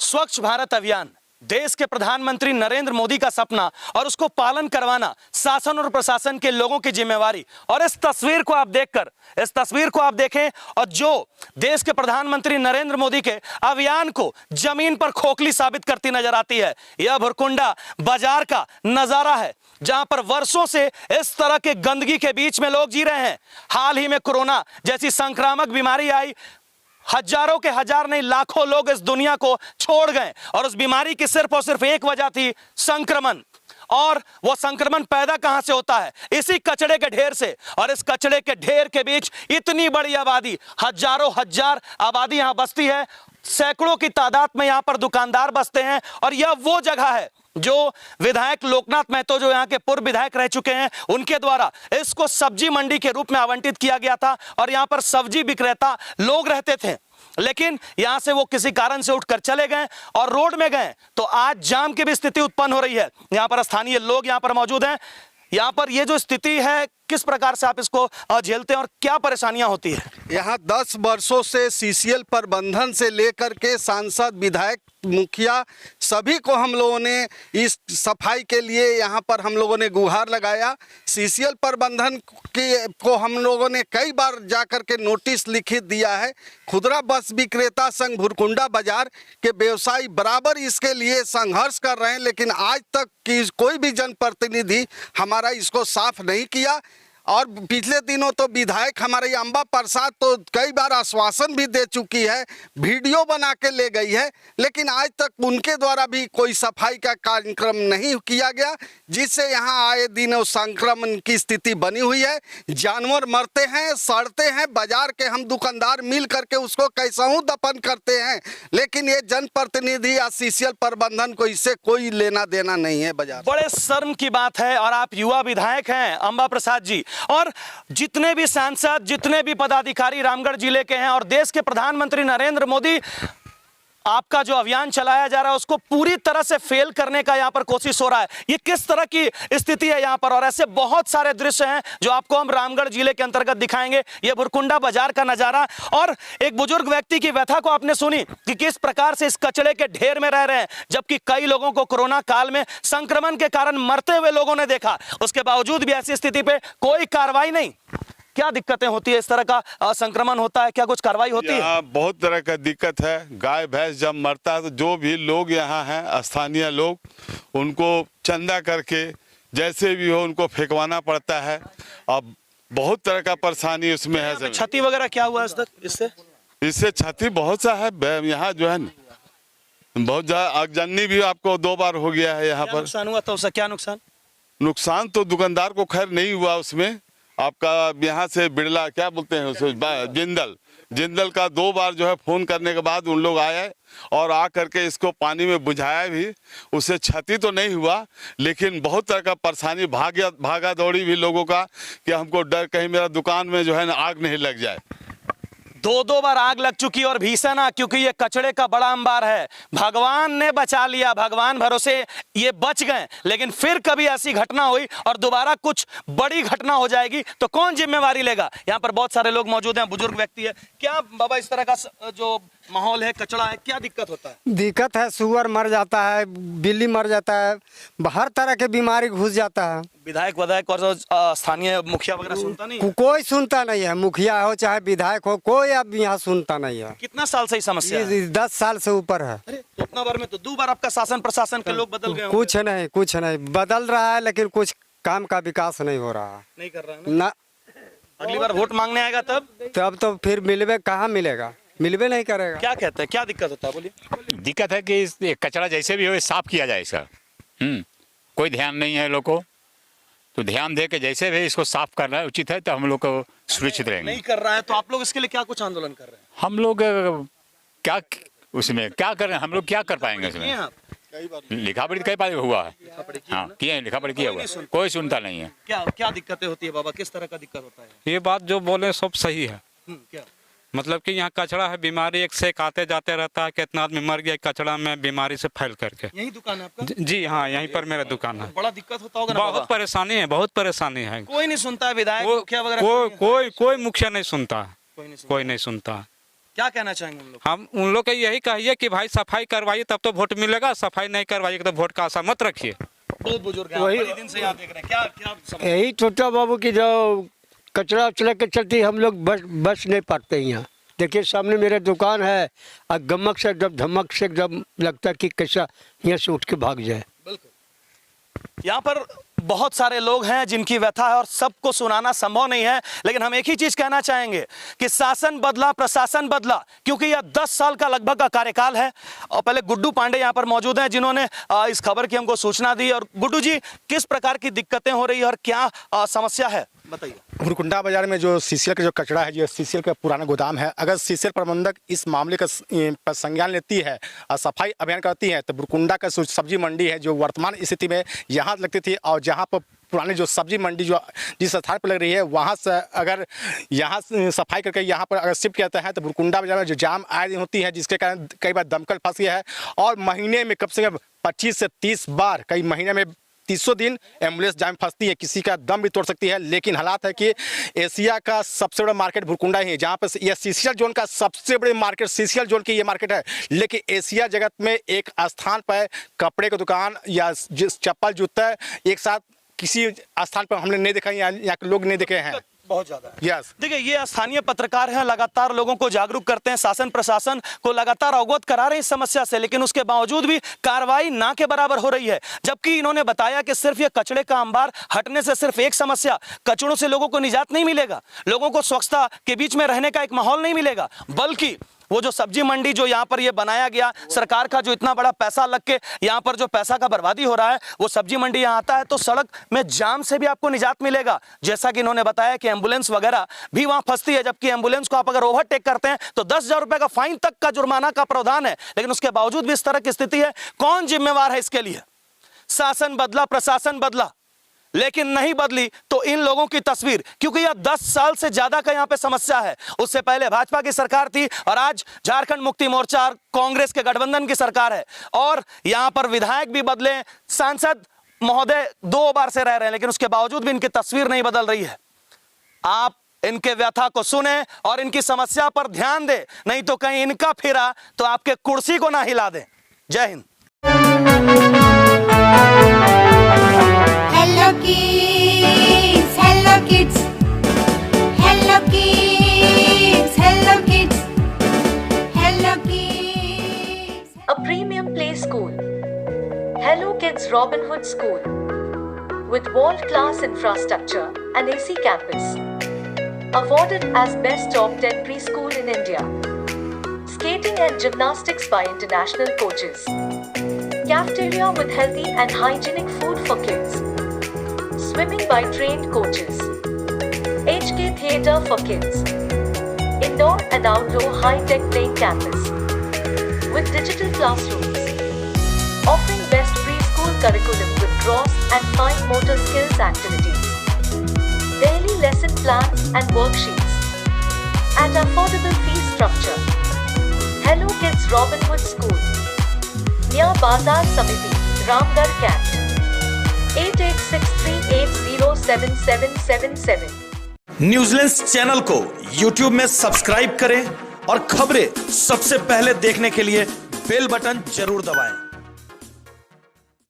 स्वच्छ भारत अभियान देश के प्रधानमंत्री नरेंद्र मोदी का सपना और उसको पालन करवाना शासन और प्रशासन के लोगों की जिम्मेवारी। और इस तस्वीर को आप देखें और जो देश के प्रधानमंत्री नरेंद्र मोदी के अभियान को जमीन पर खोखली साबित करती नजर आती है। यह भुरकुंडा बाजार का नजारा है जहां पर वर्षों से इस तरह के गंदगी के बीच में लोग जी रहे हैं। हाल ही में कोरोना जैसी संक्रामक बीमारी आई, हजारों के हजार नहीं लाखों लोग इस दुनिया को छोड़ गए और उस बीमारी की सिर्फ और सिर्फ एक वजह थी, संक्रमण। और वो संक्रमण पैदा कहां से होता है? इसी कचड़े के ढेर से। और इस कचड़े के ढेर के बीच इतनी बड़ी आबादी, हजारों हजार आबादी यहां बसती है, सैकड़ों की तादाद में यहां पर दुकानदार बसते हैं। और यह वो जगह है जो विधायक लोकनाथ महतो, जो यहाँ के पूर्व विधायक रह चुके हैं, उनके द्वारा इसको सब्जी मंडी के रूप में आवंटित किया गया था और यहाँ पर सब्जी विक्रेता लोग रहते थे। लेकिन यहां से वो किसी कारण से उठकर चले गए और रोड में गए तो आज जाम की भी स्थिति उत्पन्न हो रही है। यहाँ पर स्थानीय लोग यहाँ पर मौजूद हैं। यहाँ पर ये जो स्थिति है, किस प्रकार से आप इसको झेलते हैं और क्या परेशानियां होती है? यहाँ 10 वर्षों से सीसीएल प्रबंधन से लेकर के सांसद, विधायक, मुखिया सभी को हम लोगों ने इस सफाई के लिए यहाँ पर हम लोगों ने गुहार लगाया। सीसीएल प्रबंधन को हम लोगों ने कई बार जाकर के नोटिस लिखित दिया है। खुदरा बस विक्रेता संघ भुरकुंडा बाजार के व्यवसायी बराबर इसके लिए संघर्ष कर रहे हैं, लेकिन आज तक की कोई भी जनप्रतिनिधि हमारा इसको साफ नहीं किया। और पिछले दिनों तो विधायक हमारे अंबा प्रसाद तो कई बार आश्वासन भी दे चुकी है, वीडियो बना के ले गई है, लेकिन आज तक उनके द्वारा भी कोई सफाई का कार्यक्रम नहीं किया गया, जिससे यहाँ आए दिन संक्रमण की स्थिति बनी हुई है। जानवर मरते हैं, सड़ते हैं, बाजार के हम दुकानदार मिल करके उसको कैसाऊ दफन करते हैं, लेकिन ये जनप्रतिनिधि या सीसीएल प्रबंधन को इससे कोई लेना देना नहीं है। बाजार बड़े शर्म की बात है। और आप युवा विधायक हैं अंबा प्रसाद जी, और जितने भी सांसद, जितने भी पदाधिकारी रामगढ़ जिले के हैं और देश के प्रधानमंत्री नरेंद्र मोदी, आपका जो अभियान चलाया जा रहा है उसको पूरी तरह से फेल करने का यहाँ पर कोशिश हो रहा है। ये किस तरह की स्थिति है यहाँ पर? और ऐसे बहुत सारे दृश्य हैं जो आपको हम रामगढ़ जिले के अंतर्गत दिखाएंगे। ये भुरकुंडा बाजार का नजारा और एक बुजुर्ग व्यक्ति की व्यथा को आपने सुनी कि किस प्रकार से इस कचड़े के ढेर में रह रहे हैं, जबकि कई लोगों को कोरोना काल में संक्रमण के कारण मरते हुए लोगों ने देखा। उसके बावजूद भी ऐसी स्थिति पे कोई कार्रवाई नहीं। क्या दिक्कतें होती है? इस तरह का संक्रमण होता है, क्या कुछ कार्रवाई होती है? बहुत तरह का दिक्कत है। गाय भैंस जब मरता है तो जो भी लोग यहाँ हैं, स्थानीय लोग, उनको चंदा करके जैसे भी हो उनको फेंकवाना पड़ता है। अब बहुत तरह का परेशानी उसमें है। क्षति वगैरह क्या हुआ इससे क्षति बहुत सा है। यहाँ जो है बहुत ज्यादा आगजनी भी आपको 2 बार हो गया है। यहाँ पर नुकसान हुआ तो उसका क्या नुकसान तो दुकानदार को खैर नहीं हुआ। उसमें आपका यहाँ से बिरला क्या बोलते हैं उसे, जिंदल का 2 बार जो है फोन करने के बाद उन लोग आए और आ करके इसको पानी में बुझाया भी। उससे क्षति तो नहीं हुआ, लेकिन बहुत तरह का परेशानी, भागा दौड़ी भी लोगों का कि हमको डर कहीं मेरा दुकान में जो है ना आग नहीं लग जाए। 2 बार आग लग चुकी और भीषण आग, क्योंकि ये कचड़े का बड़ा अंबार है। भगवान ने बचा लिया, भगवान भरोसे ये बच गए, लेकिन फिर कभी ऐसी घटना हुई और दोबारा कुछ बड़ी घटना हो जाएगी तो कौन जिम्मेवारी लेगा? यहाँ पर बहुत सारे लोग मौजूद हैं, बुजुर्ग व्यक्ति है। क्या बाबा इस तरह का जो माहौल है, कचड़ा है, क्या दिक्कत होता है? दिक्कत है, सुअर मर जाता है, बिल्ली मर जाता है, हर तरह के बीमारी घुस जाता है। विधायक और स्थानीय मुखिया वगैरह सुनता नहीं है? कोई सुनता नहीं है, मुखिया हो चाहे विधायक हो, कोई अब यहाँ सुनता नहीं है। कितना साल से समस्या है? 10 साल से ऊपर है। अरे उतना बार में तो 2 बार आपका शासन प्रशासन के लोग बदल गए। कुछ नहीं बदल रहा है, लेकिन कुछ काम का विकास नहीं हो रहा, नहीं कर रहा है ना। अगली बार वोट मांगने आएगा तब तो फिर मिलवे कहाँ मिलेगा, मिलवे नहीं करेगा। क्या कहते हैं, क्या दिक्कत होता है? बोलिए। दिक्कत है कि कचरा जैसे भी हो साफ किया जाए इसका। कोई ध्यान नहीं है लोग को, तो ध्यान दे के जैसे भी इसको साफ करना है उचित है, तो हम लोग को सुरक्षित रहेंगे। नहीं कर रहा है तो आप लोग इसके लिए क्या कुछ आंदोलन कर रहे हैं? हम लोग क्या उसमें क्या कर रहे हैं, हम लोग क्या कर पाएंगे उसमें? लिखा पढ़ी कई बार हुआ है, हाँ किए हैं, लिखा पढ़ी किया हुआ, कोई सुनता नहीं है। क्या दिक्कतें होती है बाबा, किस तरह का दिक्कत होता है? ये बात जो बोले सब सही है। क्या मतलब कि यहाँ कचरा है, बीमारी एक से एक आते जाते रहता है, कितना आदमी मर गया कचरा में बीमारी से फैल करके। यही दुकान है आपका? जी हाँ, यहीं पर मेरा दुकान है। बड़ा दिक्कत होता होगा ना? बहुत परेशानी है, बहुत परेशानी है। कोई नहीं सुनता है, विधायक मुखिया वगैरह? कोई मुखिया नहीं सुनता, कोई नहीं सुनता। क्या कहना चाहेंगे उन लोग? हम उन लोग को यही कहिए कि भाई सफाई करवाइए तब तो वोट मिलेगा, सफाई नहीं करवाइए तो वोट का आशा मत रखिए। बहुत बुजुर्ग हैं, वही- बड़े दिन से यहाँ देख रहे हैं, क्या क्या समझ- यही छोटा बाबू की जो कचरा उचरा के चलती हम लोग बच नहीं पाते यहाँ। देखिए सामने मेरा दुकान है और गमक से जब धमक से जब लगता है कि कैसा यहाँ से उठ के भाग जाए। यहाँ पर बहुत सारे लोग हैं जिनकी व्यथा है और सबको सुनाना संभव नहीं है, लेकिन हम एक ही चीज कहना चाहेंगे कि शासन बदला, प्रशासन बदला, क्योंकि यह 10 साल का लगभग का कार्यकाल है। और पहले गुड्डू पांडे यहाँ पर मौजूद हैं जिन्होंने इस खबर की हमको सूचना दी। और गुड्डू जी, किस प्रकार की दिक्कतें हो रही है और क्या समस्या है, बताइए। भुरकुंडा बाजार में जो सीसीएल का जो कचरा है, जो सीसीएल का पुराना गोदाम है, अगर सीसीएल प्रबंधक इस मामले का पर संज्ञान लेती है और सफाई अभियान करती है तो भुरकुंडा का सब्जी मंडी है जो वर्तमान स्थिति में यहाँ लगती थी और जहाँ पर पुरानी जो सब्जी मंडी जो जिस स्थान पर लग रही है वहाँ से अगर यहाँ सफाई करके यहाँ पर अगर शिफ्ट किया जाता है तो भुरकुंडा बाजार में जो जाम आए दिन होती है जिसके कारण कई बार दमकल फंस गया है और महीने में कम से कम 25 से 30 बार, कई महीने में 300 दिन एम्बुलेंस जाम फंसती है, किसी का दम भी तोड़ सकती है। लेकिन हालात है कि एशिया का सबसे बड़ा मार्केट भुरकुंडा ही है, जहाँ पर यह सीसीएल जोन का सबसे बड़ी मार्केट सीसीएल जोन की ये मार्केट है। लेकिन एशिया जगत में एक स्थान पर कपड़े की दुकान या चप्पल जूता एक साथ किसी स्थान पर हमने नहीं देखा, यहाँ के लोग नहीं देखे हैं। बहुत ज्यादा है। यस, देखिए, ये स्थानीय पत्रकार हैं, लगातार लोगों को जागरूक करते हैं, शासन प्रशासन को लगातार अवगत करा रहे हैं इस समस्या से, लेकिन उसके बावजूद भी कार्रवाई ना के बराबर हो रही है। जबकि इन्होंने बताया कि सिर्फ ये कचड़े का अंबार हटने से सिर्फ एक समस्या, कचड़ों से लोगों को निजात नहीं मिलेगा, लोगों को स्वच्छता के बीच में रहने का एक माहौल नहीं मिलेगा, बल्कि वो जो सब्जी मंडी जो यहाँ पर ये बनाया गया, सरकार का जो इतना बड़ा पैसा लग के यहाँ पर जो पैसा का बर्बादी हो रहा है, वो सब्जी मंडी यहाँ आता है तो सड़क में जाम से भी आपको निजात मिलेगा। जैसा कि इन्होंने बताया कि एम्बुलेंस वगैरह भी वहाँ फंसती है, जबकि एम्बुलेंस को आप अगर ओवरटेक करते हैं तो 10,000 रुपए का फाइन तक का जुर्माना का प्रावधान है। लेकिन उसके बावजूद भी इस तरह की स्थिति है, कौन जिम्मेवार है इसके लिए? शासन बदला, प्रशासन बदला, लेकिन नहीं बदली तो इन लोगों की तस्वीर, क्योंकि यह 10 साल से ज्यादा का यहाँ पे समस्या है। उससे पहले भाजपा की सरकार थी और आज झारखंड मुक्ति मोर्चा और कांग्रेस के गठबंधन की सरकार है और यहाँ पर विधायक भी बदले, सांसद महोदय 2 बार से रह रहे हैं, लेकिन उसके बावजूद भी इनकी तस्वीर नहीं बदल रही है। आप इनके व्यथा को सुने और इनकी समस्या पर ध्यान दे, नहीं तो कहीं इनका फिरा तो आपके कुर्सी को ना हिला दे। जय Hind. Hello kids, hello kids, hello kids, hello kids, hello kids. A premium play school. Hello Kids Robin Hood School. With world-class infrastructure and AC campus. Awarded as Best Top 10 Preschool in India. Skating and gymnastics by international coaches. Cafeteria with healthy and hygienic food for kids. Swimming by trained coaches. HK Theatre for kids. Indoor and outdoor high-tech playing campus. With digital classrooms. Offering best preschool curriculum with gross and fine motor skills activities. Daily lesson plans and worksheets. At affordable fee structure. Hello Kids Robin Hood School. Near Bazar Samiti, Ramgarh Camp. 8863807777. New Zealand channel को YouTube में subscribe करें और खबरें सबसे पहले देखने के लिए बेल बटन जरूर दबाएं।